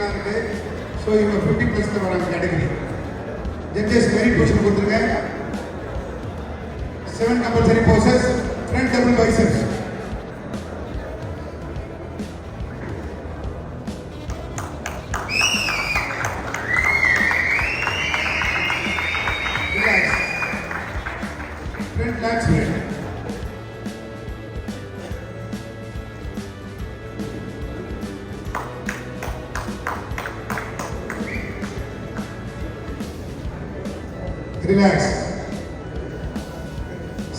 எல்லாம் இருக்கு. ஸோ இவங்க 50+ வராங்க கேட்டகரி. ஜட்ஜஸ் மெரிட் பொசிஷன் கொடுத்துருங்க. 7 compulsory poses, front double biceps. Relax. Front lat spread. Relax.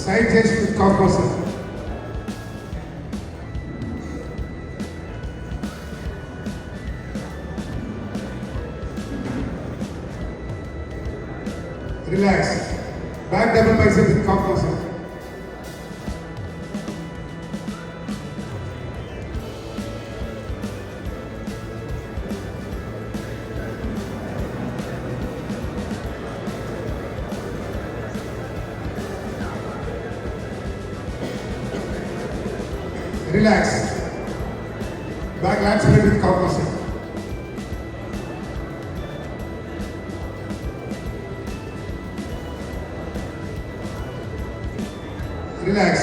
Side chest with calf muscle. Relax. Back double bicep with calf muscle. Relax. Back lat spread with calf muscle. Relax.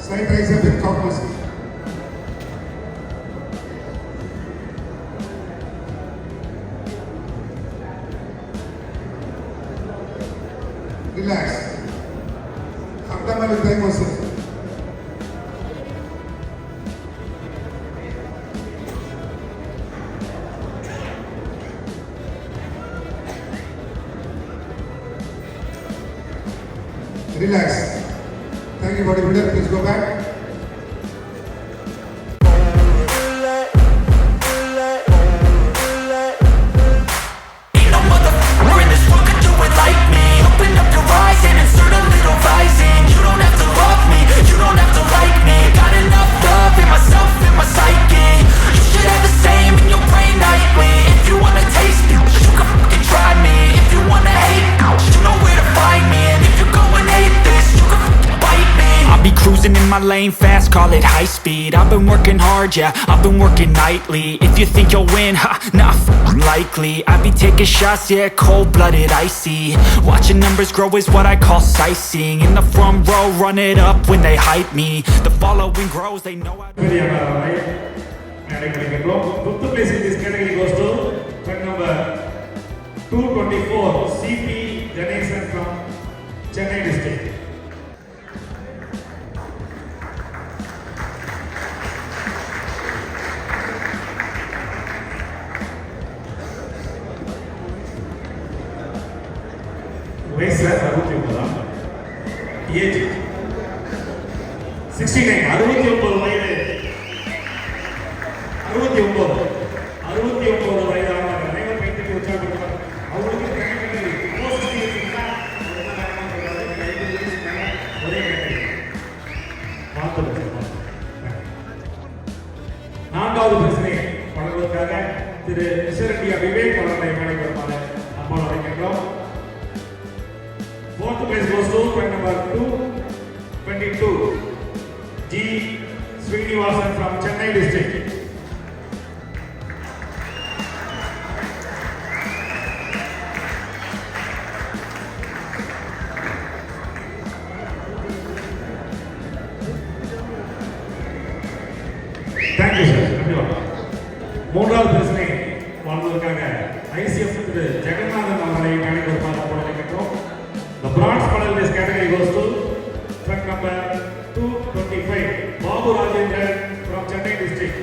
Side tricep with calf muscle. Relax. Abdomen with thigh muscle. Relax. Thank you, bodybuilder. Please go back. In my lane fast, call it high speed. I've been working hard, yeah, I've been working nightly. If you think you'll win, ha, not likely. I be taking shots, yeah, cold-blooded, icy. Watching numbers grow is what I call sightseeing. In the front row, run it up when they hype me. The following grows, they know I... Fifth place in this category goes to friend number 224, CP Ganesan from Chennai district. வயசு 69 age 69 69 வயது 69 வயதான அனைவரும் கைத்தட்டி உற்சாகப்படுத்துவார். அவங்களுக்கு ஒரே நான்காவது பிரச்சனை வழங்குவதற்காக திரு நிசரண்டியா விவேக் அவர்களை மேடைக்கு வருமாறு நம்மால் அழைக்கின்றோம். Fourth place goes to friend number 222, G. Srinivasan from Chennai district. Thank you, sir. மூன்றாவது பிரச்சனை வாழ்வதற்காக ICF திரு ஜெகநாதன் அவர்களை மேடைக்கு வருமாறு அழைக்கின்றோம். The bronze medal in this category goes to truck number 225, Babu Rajendran from Chennai district.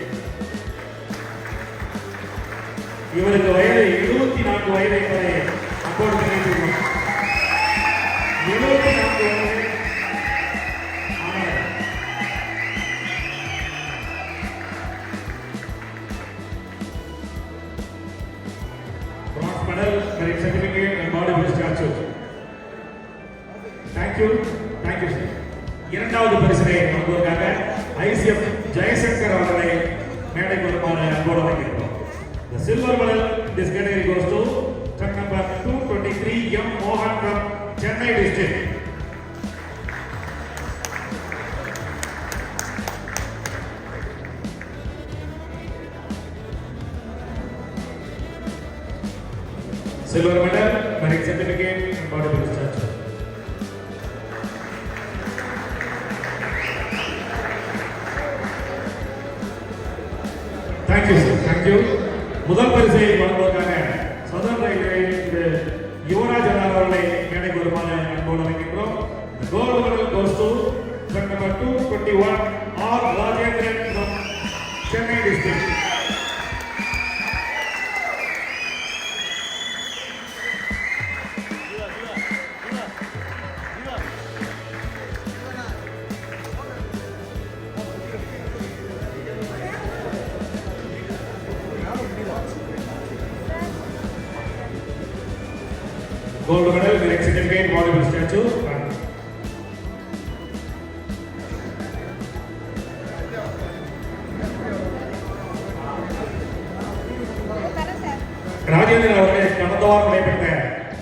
இவருக்கு வயது 74 வயது என்பதை அப்போது தெரிவித்துள்ளோம். 74 வயது bronze medal, merit certificate and bodybuilder statue. Thank you, sir. இரண்டாவது பரிசினை வழங்குவதற்காக ICF ஜெயசங்கர் அவர்களை மேடைக்கு வருமாறு அன்போடு அழைக்கின்றோம். The silver medal in this category goes to truck number 223, M. Mohan from Chennai district. silver medal, merit certificate, and bodybuilder statue. Thank you, sir. Thank you. முதல் பரிசை வழங்குவதற்காக சதன் ரயில்வே யுவராஜ் அவர்களை மேடைக்கு வருமாறு அன்போடு அழைக்கின்றோம். The gold medal goes to truck number 221 R. Rajendran from Chennai district. Gold medal, merit certificate, bodybuilder statue. Rajendran அவர்கள் கடந்த வாரம் நடைபெற்ற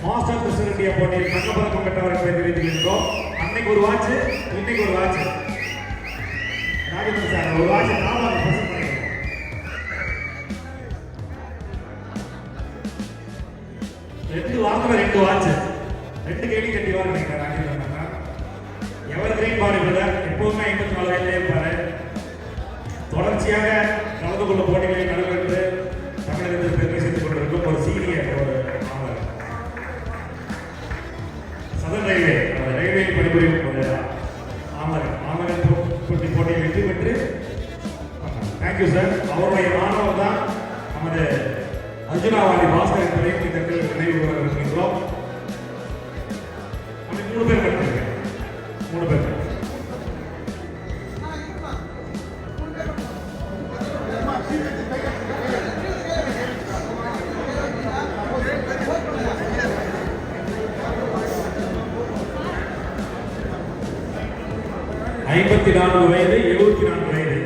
மாஸ்டர் பிரசிடென்ட் இந்தியா போட்டியில் தங்கப்பதக்கம் பெற்றவர்களை தெரிவித்துள்ளோம். அன்னைக்கு ஒரு வாட்ச், இன்னைக்கு ஒரு வாட்ச். ராஜேந்திரன் சார் ஒரு வாட்ச் நாம பிரசன்ட் பண்ணிக்கிறோம். ரெண்டு வாரத்துல ரெண்டு வாட்ச், ரெண்டு கேள்வி கட்டிவார் நினைக்கிறேன் ராஜேந்திரன். எவர் கிரீன் பாடி பில்டர், எப்போதுமே 54 வயதிலே இருப்பாரு. தொடர்ச்சியாக கலந்து கொள்ளும் போட்டிகளில் நடைபெற்று தமிழகத்தில் பெருமை செய்து கொண்டிருக்கும் ஒரு சீனியர் ஒரு மாணவர். சதன் ரயில்வே பணிபுரியும் ஒரு மாணவர் போட்டியை வெற்றி பெற்று தேங்க்யூ சார். அவருடைய மாணவர் தான் நமது அர்ஜுனாவாடி பாஸ்கர் என்பதையும் இந்த நினைவு இருக்கின்றோம். அப்படி 3 பேர் பெற்றிருக்கேன், 3 பேர். ஐம்பத்தி 4 வயது, 74 வயது,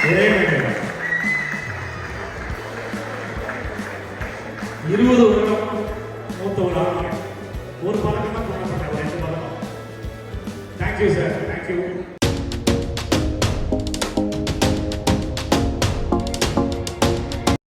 ஒரே மேடை. 20 வருடம் மூத்த ஒரு ஆள். ஒரு பதக்கம் தான் பண்ணப்பட்ட, 2 பதக்கம். Thank you sir, thank you.